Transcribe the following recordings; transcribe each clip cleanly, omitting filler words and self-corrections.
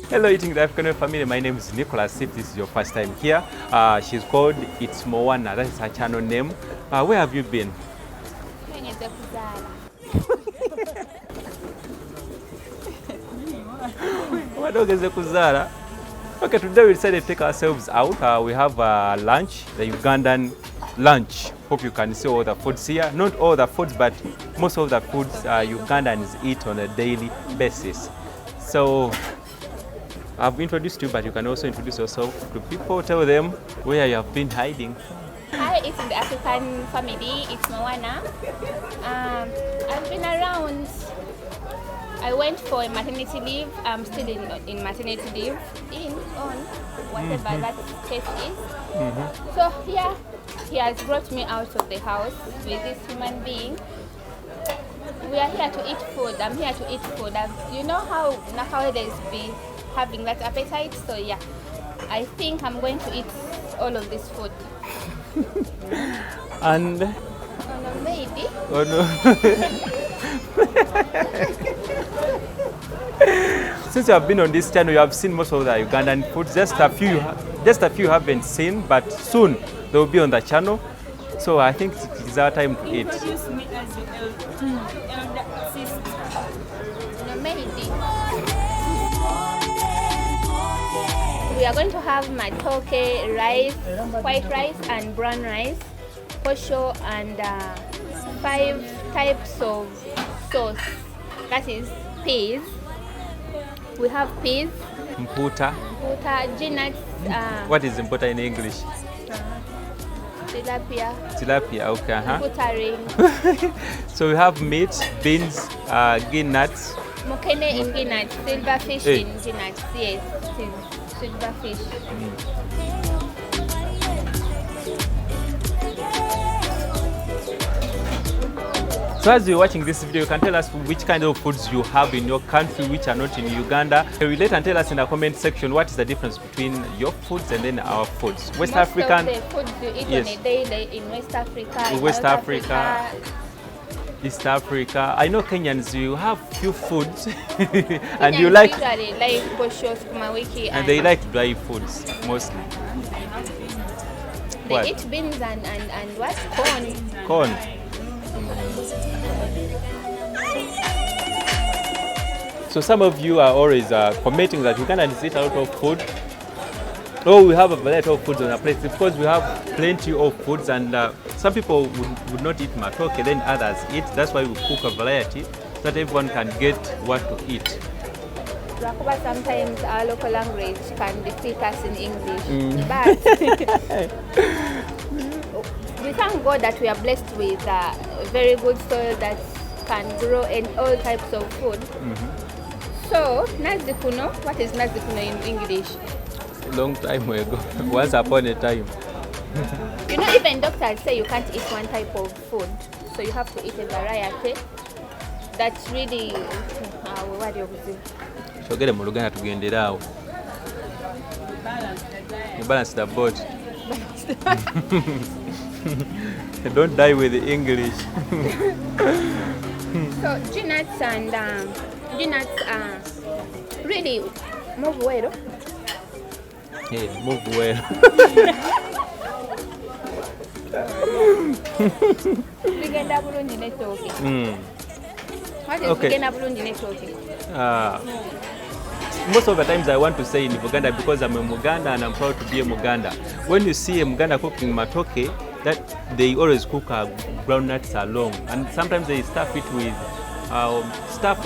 Hello, Eating the African family. My name is Nicholas. If this is your first time here, she's called It's Moana. That is her channel name. Where have you been? Okay, today we decided to take ourselves out. We have lunch, the Ugandan lunch. Hope you can see all the foods here. Not all the foods, but most of the foods Ugandans eat on a daily basis. So I've introduced you, but you can also introduce yourself to people. Tell them where you have been hiding. Hi, it's the African family. It's Moana. I've been around. I went for a maternity leave. I'm still in maternity leave, on whatever that case is. So here, he has brought me out of the house with this human being. We are here to eat food. I'm here to eat food. You know how nowadays be having that appetite, so yeah, I think I'm going to eat all of this food. And oh no, maybe. Oh no. Since you have been on this channel, you have seen most of the Ugandan foods. Just a few haven't seen, but soon they will be on the channel. So I think it's our time to eat. Introduce me as your elder sister. No, maybe. We are going to have matoke, rice, white rice and brown rice, posho and 5 types of sauce. That is peas. We have peas. Mputa. Nuts. What is mputa in English? Tilapia. Tilapia, okay. Mputa ring. So we have meat, beans, nuts. Mokene in nuts, silverfish in nuts. Yes, silverfish. So as you're watching this video, you can tell us which kind of foods you have in your country which are not in Uganda. Relate and tell us in the comment section what is the difference between your foods and then our foods. Most African. Of the foods you eat on a daily in West Africa. In West Africa. East Africa. I know Kenyans, you have few foods and you like posho, sukuma wiki, and they like dry foods mostly. They eat beans and what? Corn. So some of you are always commenting that Ugandans eat a lot of food. Oh, we have a variety of foods on our plate because we have plenty of foods, and some people would not eat matoke, then others eat. That's why we cook a variety so that everyone can get what to eat. Sometimes our local language can defeat us in English, but we thank God that we are blessed with a very good soil that can grow in all types of food. So, nazikuno, what is nazikuno in English? Long time ago, once upon a time. You know, even doctors say you can't eat one type of food, so you have to eat a variety. That's really what do you say? So get them Luganda to get it out. Balance the boat. Don't die with the English. So nuts and nuts are really move well. Yeah, move well. Bigenda bulungi netooke. What is Okay. bigenda bulungi netooke? Most of the times I want to say in Uganda because I'm a Muganda and I'm proud to be a Muganda. When you see a Muganda cooking matoke, that they always cook ground nuts along, and sometimes they stuff it with or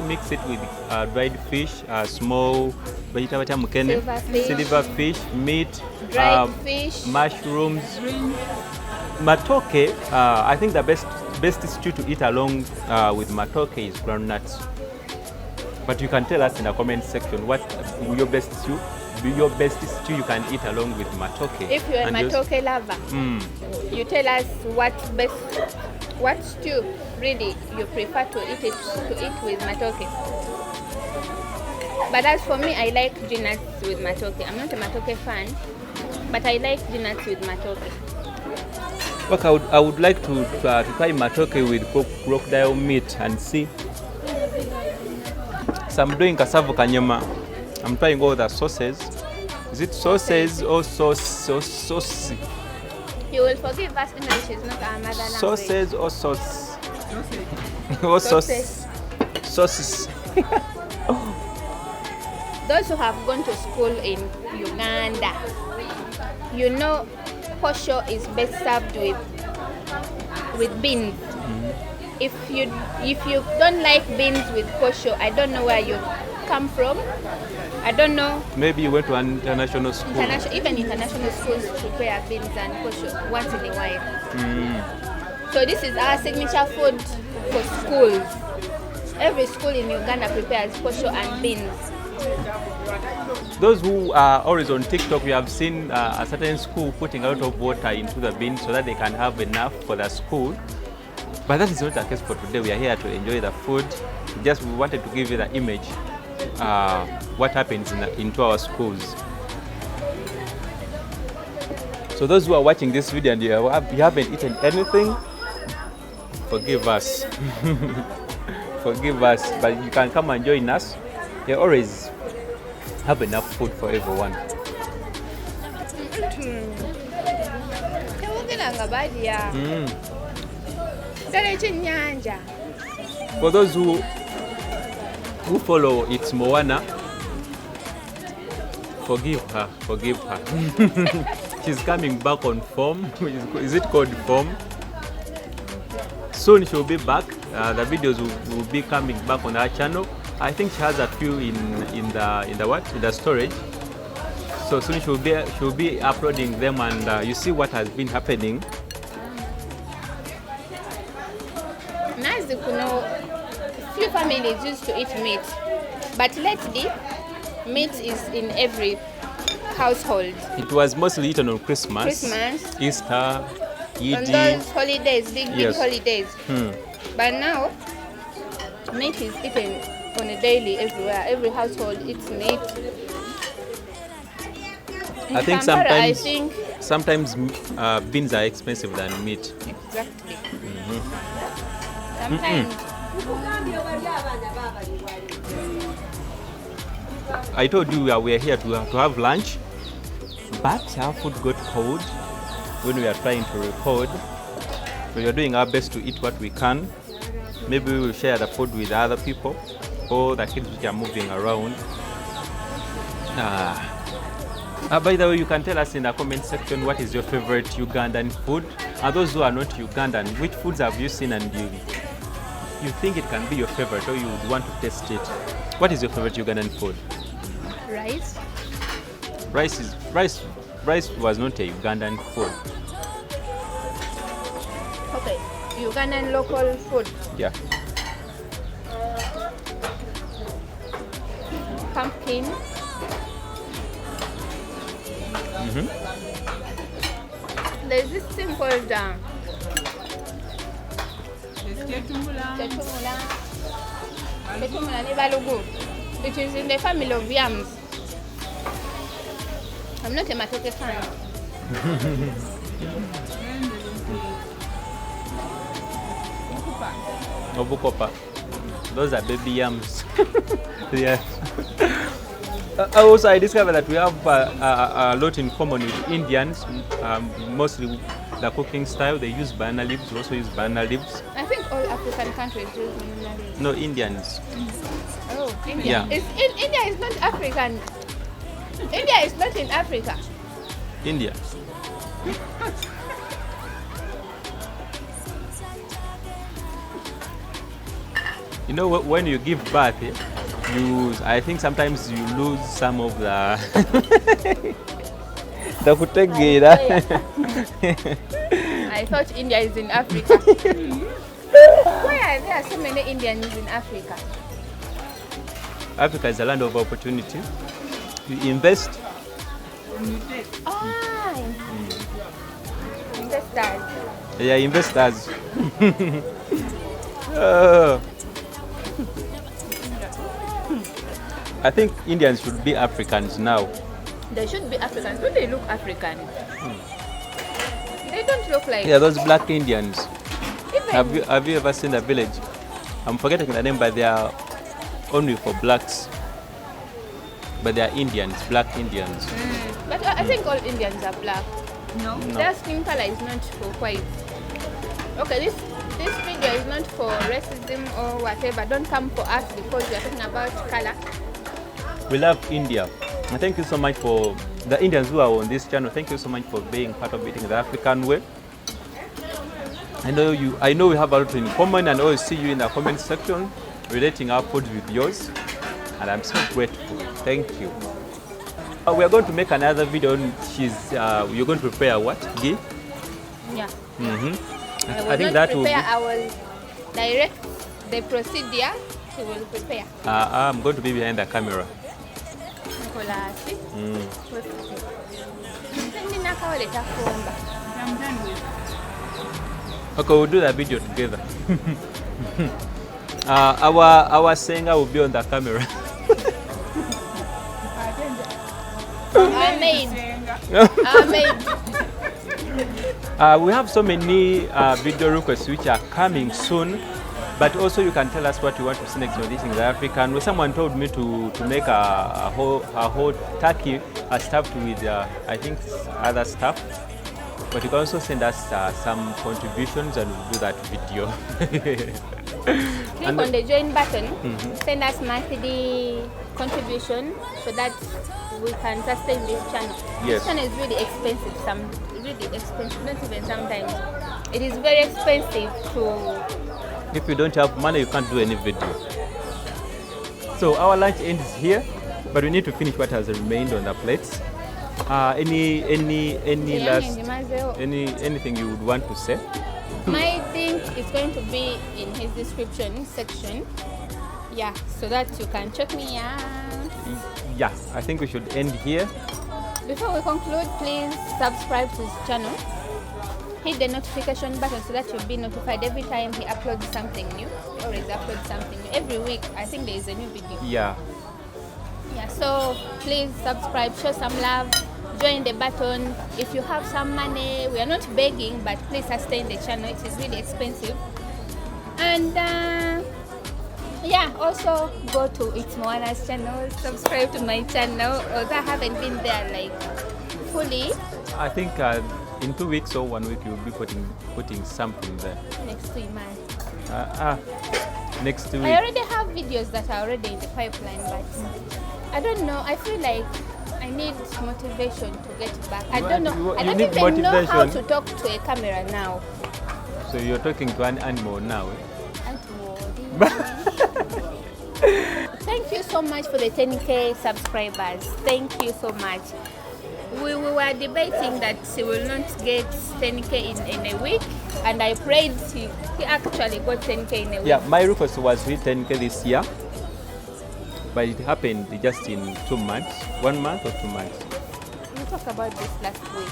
mix it with dried fish, small silver fish, meat, Dried fish, mushrooms. Matoke, I think the best stew to eat along with matoke is ground nuts. But you can tell us in the comment section what your best stew you can eat along with matoke. If you're a matoke lover, you tell us what stew really you prefer to eat with matoke. But as for me, I like nuts with matoke. I'm not a matoke fan, but I like nuts with matoke. Okay, I would like to try matoke with crocodile meat and see. So I'm doing cassava kanyama I'm trying all the sauces. Is it sauces or sauce? You will forgive us, English is not our mother language. Sauces or sauce? Or sauce? Sauces. Those who have gone to school in Uganda, you know posho is best served with beans. If you don't like beans with posho, I don't know where you come from. I don't know. Maybe you went to an international school. Even international schools prepare beans and posho once in a while. So this is our signature food for schools. Every school in Uganda prepares posho and beans. Those who are always on TikTok, we have seen a certain school putting a lot of water into the beans so that they can have enough for the school. But that is not the case for today. We are here to enjoy the food. Just we wanted to give you the image, what happens into our schools. So those who are watching this video and you haven't eaten anything, forgive us. Forgive us, but you can come and join us. They always have enough food for everyone. For those who follow, it's Moana. Forgive her. She's coming back on form. Is it called form? Soon she'll be back. The videos will be coming back on our channel. I think she has a few in the storage. So soon she'll be uploading them, and you see what has been happening. Few families used to eat meat, but lately meat is in every household. It was mostly eaten on Christmas, Easter, Eid. On those holidays, big holidays. But now meat is eaten on a daily everywhere. Every household eats meat. I think sometimes beans are expensive than meat. Exactly. Sometimes. I told you we are here to have lunch, but our food got cold when we are trying to record. So we are doing our best to eat what we can. Maybe we will share the food with other people or the kids which are moving around. By the way, you can tell us in the comment section what is your favorite Ugandan food. And those who are not Ugandan, which foods have you seen and you think it can be your favorite or you would want to taste it? What is your favorite Ugandan food? Rice. Rice was not a Ugandan food. Okay, Ugandan local food. Yeah. Pumpkin. There's this thing called it is in the family of yams. I'm not a matoke fan. Obukopa. Those are baby yams. Yes. Also, I discovered that we have a lot in common with Indians. Mostly the cooking style, they use banana leaves. We also use banana leaves. I think all African countries use banana leaves. No, Indians. Oh, India. Yeah. India is not African. India is not in Africa. India. You know, when you give birth, I think sometimes you lose some of the the I thought India is in Africa. Why are there so many Indians in Africa? Africa is a land of opportunity. You invest. Investors. Yeah, investors. I think Indians should be Africans now. They should be Africans, but they look African. They don't look like... Yeah, those black Indians. Have you ever seen a village? I'm forgetting the name, but they are only for blacks. but they are Indians, black Indians. But I think all Indians are black. No. Their skin color is not for white. Okay, this video is not for racism or whatever. Don't come for us because we are talking about color. We love India. And thank you so much for the Indians who are on this channel. Thank you so much for being part of eating the African way. I know we have a lot in common, and I always see you in the comment section relating our food with yours. And I'm so grateful. Thank you. We are going to make another video. You're going to prepare what? Ghee? Yeah. I think that will be. I will direct the procedure. He will prepare. I'm going to be behind the camera. I'm done with. Okay, we'll do the video together. Our singer will be on the camera. Amen. We have so many video requests which are coming soon, but also you can tell us what you want to see next on this in the African. Well, someone told me to make a whole turkey stuffed with I think other stuff, but you can also send us some contributions and we'll do that video. Click on the join button, send us monthly contribution so that we can sustain this channel. Yes. This channel is really expensive, not even sometimes. It is very expensive to... If you don't have money, you can't do any video. So our lunch ends here, but we need to finish what has remained on the plates. Anything you would want to say? My thing is going to be in his description section. Yeah, so that you can check me out. Yeah, I think we should end here. Before we conclude, please subscribe to his channel. Hit the notification button so that you'll be notified every time he uploads something new. He always uploads something new. Every week, I think there is a new video. Yeah. Yeah, so please subscribe, show some love, join the button. If you have some money, we are not begging, but please sustain the channel. It is really expensive. And yeah, also go to It's Moana's channel, subscribe to my channel, although I haven't been there like fully. I think in 2 weeks or 1 week you'll be putting something there. Next 2 months. Next 2 weeks. I already have videos that are already in the pipeline, but I don't know. I feel like I need motivation to get back. I don't know. I don't even know how to talk to a camera now. So you're talking to an animal now? Thank you so much for the 10K subscribers. Thank you so much. We were debating that he will not get 10K in a week, and I prayed he actually got 10K in a week. Yeah, my request was to hit 10K this year, but it happened just in 2 months. 1 month or 2 months? We talked about this last week.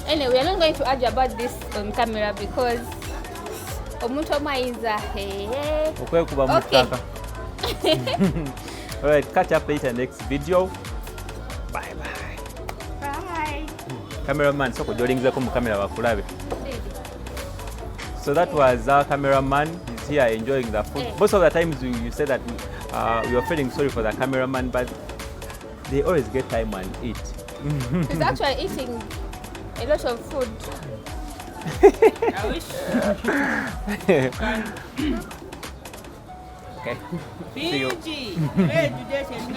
Anyway, we are not going to argue about this on camera because Omutoma is okay. Alright, catch up later next video. Bye bye. Bye. Cameraman, so camera. So that was our cameraman. He's here enjoying the food. Most of the times you say that we are feeling sorry for the cameraman, but they always get time and eat. He's actually eating a lot of food. I wish. Okay. PG. Where do they send